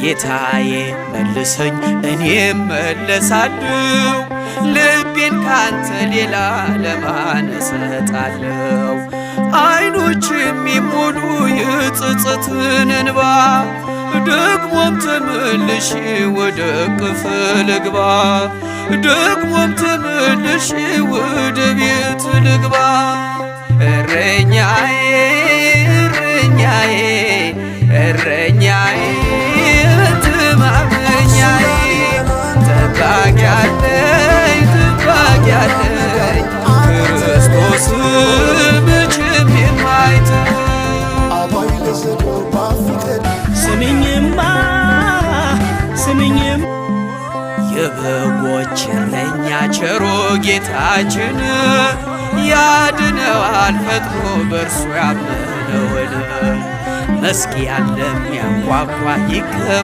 ጌታዬ መልሰኝ እኔም መለሳለሁ ልቤን ካንተ ሌላ ለማን እሰጣለሁ? አይኖች የሚሞሉ የጸጸትን እንባ ደግሞም ተመልሼ ወደ እቅፍ ልግባ ደግሞም ተመልሼ ወደ ቤት ልግባ። እረኛዬ እረኛዬ እረኛዬ መተማመኛዬ ጠባቂ አለኝ ጠባቂ አለኝ ክርስቶስ መቼም የማይተው። ስሚኝማ ስሚኝም የበጎች እረኛ ቸሮ ጌታችን ያድነዋል ፈጥኖ በእርሱ ያመነውን መስኪያን ለሚያንኳኳ